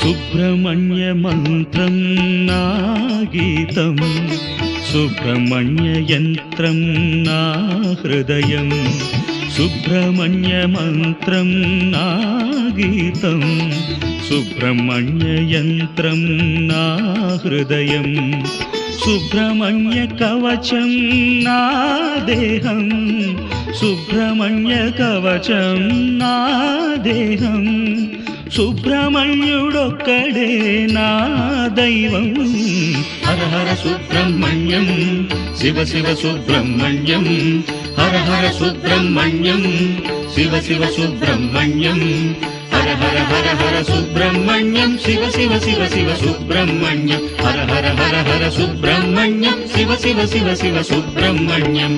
సుబ్రహ్మణ్య మంత్రం నా గీతం, సుబ్రహ్మణ్య యంత్రం నా హృదయం. సుబ్రహ్మణ్య మంత్రం నా గీతం, సుబ్రహ్మణ్య యంత్రం నా హృదయం. సుబ్రహ్మణ్య కవచం నా దేహం, సుబ్రహ్మణ్య కవచం నా దేహం. సుబ్రహ్మణ్యుడొక్కడే నా దైవం. హర హర సుబ్రహ్మణ్యం, శివ శివ సుబ్రహ్మణ్యం. హర హర సుబ్రహ్మణ్యం, శివ శివ సుబ్రహ్మణ్యం. హర హర హర హర సుబ్రహ్మణ్యం, శివ శివ శివ శివ సుబ్రహ్మణ్యం. హర హర హర హర సుబ్రహ్మణ్యం, శివ శివ శివ శివ సుబ్రహ్మణ్యం.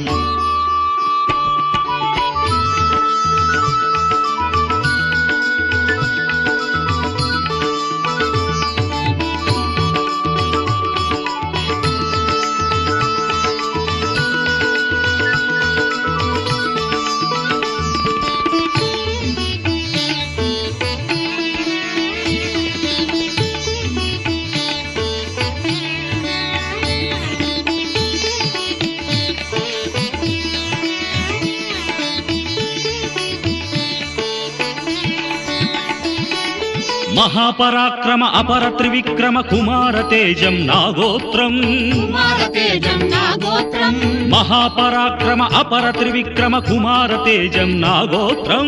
మహాపరాక్రమ అపర త్రివిక్రమ కుమార తేజం నాగోత్రం. మహాపరాక్రమ అపర త్రివిక్రమ కుమార తేజం నాగోత్రం.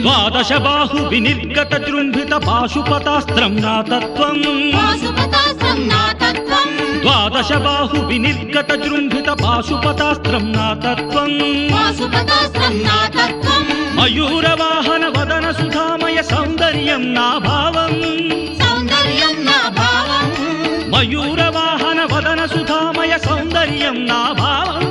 ద్వాదశ బాహు వినిర్గత జృంభిత పాశుపతాస్త్రం నా తత్వం. ద్వాదశ బాహు వినిర్గత జృంభిత పాశుపతాస్త్రం నా తత్వం. మయూరవాహన వదన సుధామయ సౌందర్యం నా భావం. మయూరవాహన వదన సుధామయ సౌందర్యం నా భావం.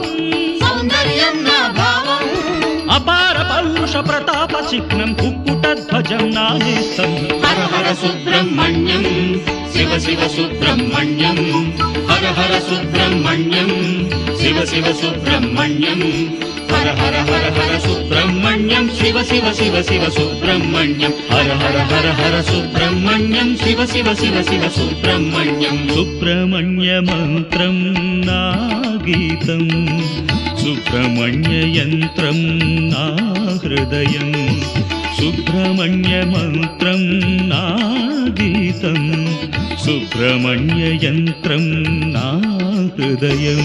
అపార పౌరుష ప్రతాప చిహ్నం కుక్కుటధ్వజం నా నేస్తం. హర హర సుబ్రహ్మణ్యం, శివ శివ సుబ్రహ్మణ్యం. హర హర సుబ్రహ్మణ్యం, శివ శివ సుబ్రహ్మణ్యం. హర హర హర హర సుబ్రహ్మణ్యం, శివ శివ శివ శివ సుబ్రహ్మణ్యం. హర హర హర హర సుబ్రహ్మణ్యం, శివ శివ శివ శివ సుబ్రహ్మణ్యం. సుబ్రహ్మణ్య మంత్రం నా గీతం, సుబ్రహ్మణ్య యంత్రం నా హృదయం. సుబ్రహ్మణ్య మంత్రం నా గీతం, సుబ్రహ్మణ్య యంత్రం నా హృదయం.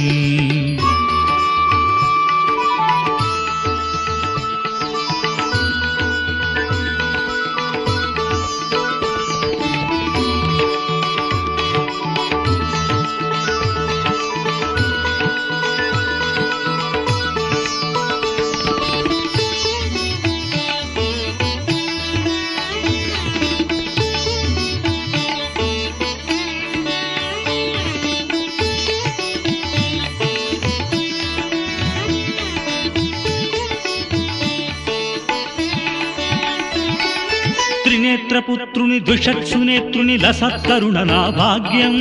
త్రినేత్రపుత్రుని ద్విషక్షునేత్రుని లసత్కరుణ నా భాగ్యం.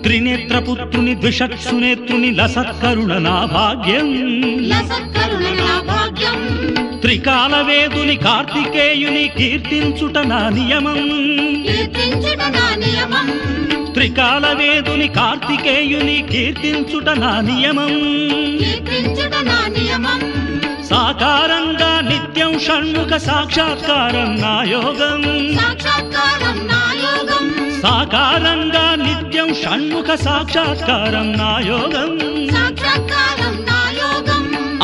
త్రినేత్రపుత్రుని ద్విషక్షునేత్రుని లసత్కరుణ నా భాగ్యం. త్రికాలవేదుని కార్తికేయుని కీర్తించుట నా నియమం. త్రికాలవేదుని కార్తికేయుని కీర్తించుట నా నియమం. సాకారంగా నిత్యం షణ్ముఖ సాక్షాత్కారం నా యోగం. సాకారంగా నిత్యం షణ్ముఖ సాక్షాత్కారం నా యోగం.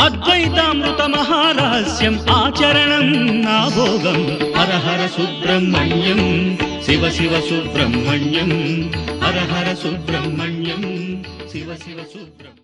అద్వైతామృత మహారహస్యం ఆచరణం నా భోగం. హర హర సుబ్రహ్మణ్యం, శివ శివ సుబ్రహ్మణ్యం. హర హర సుబ్రహ్మణ్యం, శివ శివ సుబ్రహ్మణ్యం.